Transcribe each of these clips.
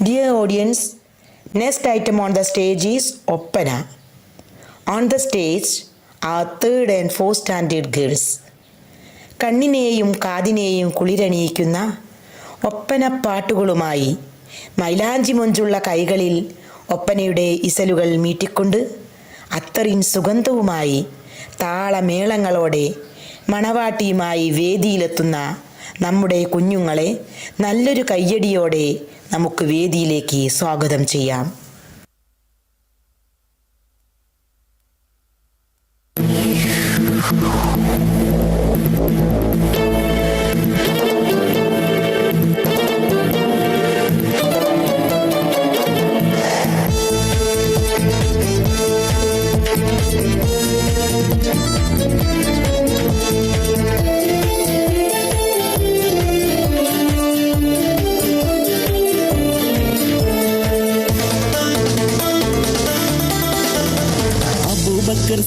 Dear audience, next item on the stage is Oppana. On the stage are 3rd and 4th standard girls. കണ്ണിനെയും കാതിനെയും കുളിരണിയിക്കുന്ന ഒപ്പനപ്പാട്ടുകളുമായി മൈലാഞ്ചി മൊഞ്ചുള്ള കൈകളിൽ ഒപ്പനയുടെ ഇസലുകൾ മീട്ടിക്കൊണ്ട് അത്തറിൻ സുഗന്ധവുമായി താളമേളങ്ങളോടെ മണവാട്ടിയുമായി വേദിയിലെത്തുന്ന നമ്മുടെ കുഞ്ഞുങ്ങളെ നല്ലൊരു കയ്യടിയോടെ നമുക്ക് വേദിയിലേക്ക് സ്വാഗതം ചെയ്യാം.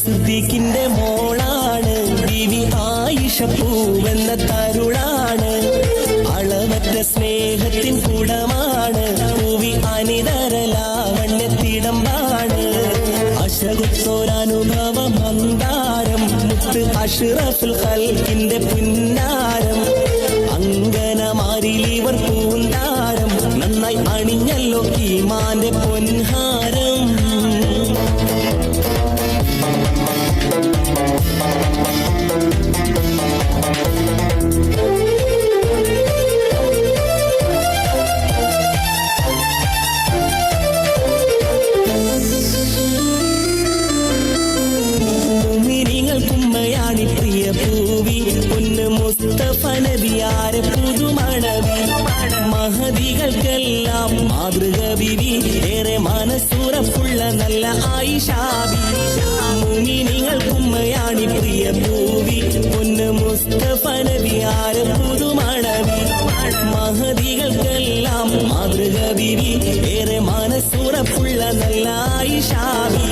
സിദ്ദീഖിന്റെ മോളാണ് ബീവി ആയിഷ പൂവെന്ന തരുളാണ്. അളവറ്റ സ്നേഹത്തിൻ കുടമാണ് പൂവി അനിതര ലാവണ്യത്തിടമ്പാണ്. അശകുത്തോരനുഭവ മന്ദാരം മുത്ത് അഷ്റഫുൽ ഖൽഖിന്റെ പുന്നാരം. അങ്കനമാരിലിവർ പൂന്താരം നന്നായി അണിഞ്ഞല്ലോ ഈമാന്റെ പൊൻഹാരം. കുമ്മയാണി പ്രിയ പൂവി പൊന്ന് മുസ്തഫ നബിയാരെ പുതുമണവി. മഹദികൾക്കെല്ലാം മാതൃക ബിവി ഏറെ മനസ്സുറപ്പുള്ള നല്ല ആയിഷാബി. മുഅ്മിനീങ്ങൾ കുമ്മയാണി പ്രിയ പൂവി പൊന്ന് മുസ്തഫ നബിയാരെ പുതുമണവി. മഹദികൾക്കെല്ലാം മാതൃക ബിവി ഏറെ മനസ്സുറപ്പുള്ള നല്ല ആയിഷാബി.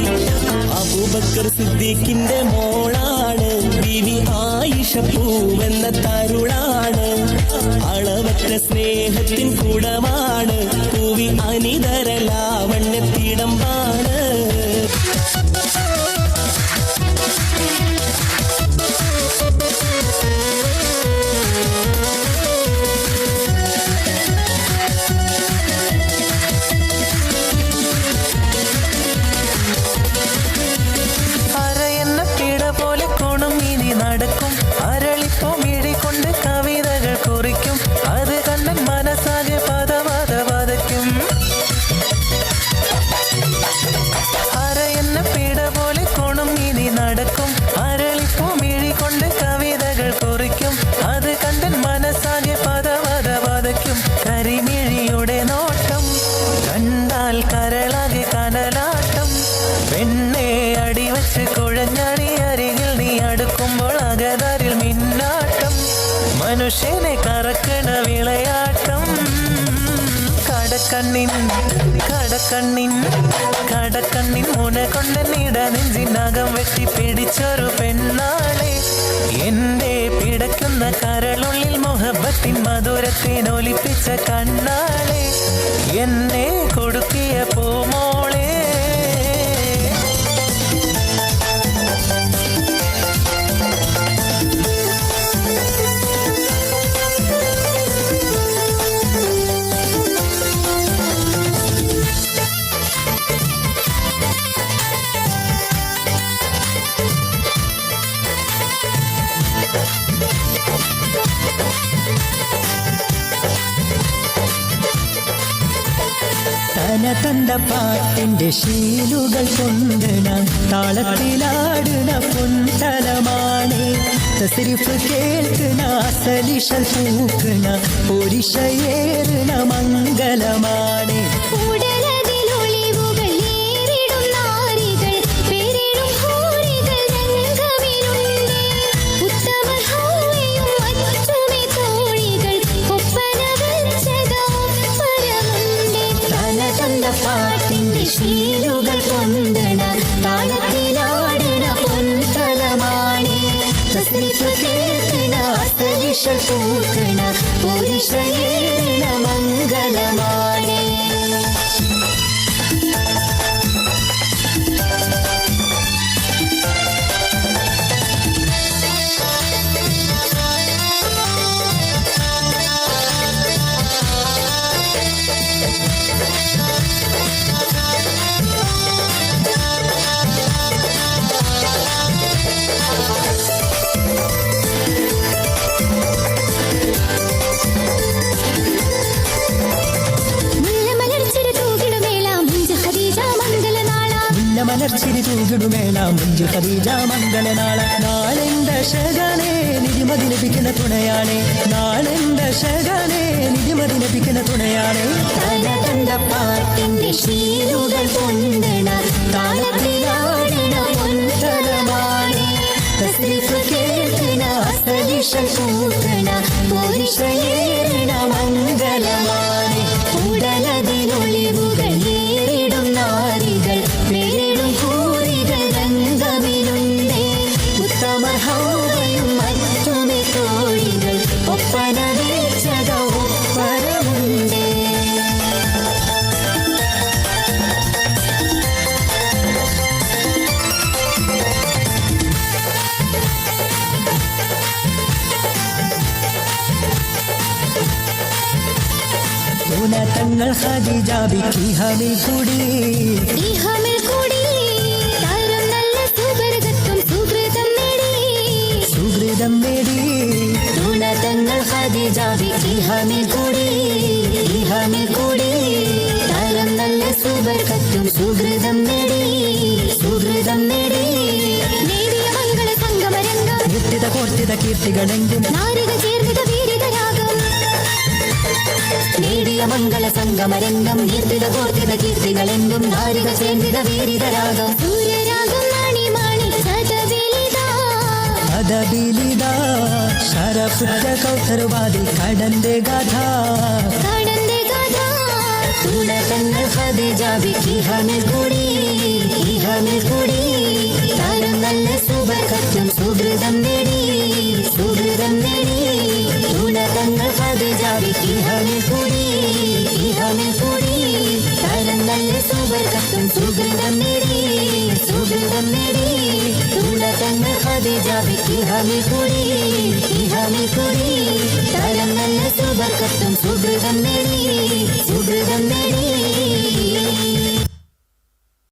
അബൂബക്കർ സിദ്ദീഖിന്റെ മോളാണ് ബീവി ആയിഷ പൂവെന്ന തരുളാണ്. അളവറ്റ സ്നേഹത്തിൻ കുടമാണ് പൂവി അനിതര ലാവണ്യത്തിടമ്പാണ്. നടക്കും അരളിപ്പോ മിഴികൊണ്ട് കവിതകൾ കുറിക്കും. അത് കണ്ണൻ മനസ്സാകെ പദവാദ വതയ്ക്കും. അരയെന്ന പിട പോലെ കോണം ഇനി നടക്കും. അരളിപ്പോ മിഴികൊണ്ട് കവിതകൾ കുറിക്കും. അത് കണ്ണൻ മനസ്സാകെ പദവാദ വതയ്ക്കും. കരിമിഴിയുടെ നോട്ടം കണ്ടാൽ കരളാകെ കനലാട്ടം. പെണ്ണെ അടിവച്ച് കുഴഞ്ഞാടി അരികിൽ നീ അടുക്കുമ്പോൾ അകതാരിൽ മിന്നാട്ടം. മനുഷ്യനെ കറക്കണ വിളയാട്ടം. കടക്കണ്ണിൻ കടക്കണ്ണിൻ കടക്കണ്ണിൻ മുന കൊണ്ട നീട നെഞ്ചിനകം വെട്ടി പിടിച്ചൊരു പെണ്ണാളെ. എന്റെ പിടയ്ക്കുന്ന കരളുള്ളിൽ മുഹബത്തിൻ മധുരത്തിനൊലിപ്പിച്ച കണ്ണാളെ. എന്നെ കൊടുക്കിയ പൂമോളെ. തനതന്ത പാട്ടിന്റെ ശീലുകൾ കൊണ്ട് ഞാൻ താളത്തിലാടുന്ന പൊൻതലമാണ്. തസ്രിഫ് കേൾക്കുന്ന സലിഷൽ പൂക്കുന്ന ഒരിശയേറുന്ന മംഗലമാണ്. പാട്ടിന്റെ ശീലുകൾ കൊണ്ടണ താളത്തിലാടണ പൊൻതലമാണ്. പൂക്കണ പുരുഷയേണ മംഗലമാണ്. മലർച്ചിരി തൂകിടുമേള മുഞ്ചു ഖദീജ മംഗളനാള നാളെന്റെ ശകനെ നിധിമതി ലഭിക്കുന്ന തുണയാണേ നാളെന്റെ ശകനെ നിധിമതി ലഭിക്കുന്ന തുണയാണേ തലതണ്ട പാട്ടിന്റെ ശീലുകൾ കൊണ്ടണ താളത്തിലാടണ പൊൻതലമാണേ തസ്രീഫ് കേൾക്കണ അസലിഷ കൂട്ടണ പോരിഷയേറണ മംഗളമാണേ ഉടലതിലൊളിവുകൾ ഏറിടും നാരികൾ നേരിടും കൂറികൾ രംഗമിലുണ്ടേ ഉത്തമ ഹൗവയും മറ്റുമെ തോഴികൾ ഒപ്പന വേച്ചത ഒപ്പരമുണ്ടേ തങ്ങൾ ഖദീജ ബിക്കിഹമിൽ കൂടി ഇഹമിൽ കൂടി താരം നല്ല സുവർഗത്വം സുഹൃതം നേടി സുഹൃതം നേടി തങ്ങൾ ഖദീജ ഇഹമിൽ കൂടി താരം നല്ല സുവർഗത്വം സുഹൃതം നേടി നേടിയ മംഗള സംഗമരംഗം നിത്യത കോർത്തിത കീർത്തികളെങ്കും നാരിക ചേർന്നിത വീരിതരാഗം നേടിയ മംഗള സംഗമരംഗം നിർത്തിത കോർത്തിത കീർത്തികളെങ്കും നാരിക ചേർന്നിത വീരിതരാഗം സൂര്യരാഗം മണിമാണി അതബിലിത ശരഫുറ്റ കൗസർവാദി കടന്റെ ഗാഥ തങ്ങൾ ഖദീജ ഇഹമിൽ കൂടി താരം നല്ല സുവർഗത്വം സുഹൃതം നേടി തങ്ങൾ ഖദീജ ഇഹമിൽ കൂടി താരം നല്ല സുവർഗത്വം സുഹൃതം നേടി തങ്ങൾ ഖദീജ ഇഹമിൽ കൂടി താരം നല്ല സുവർഗത്വം സുഹൃതം നേടി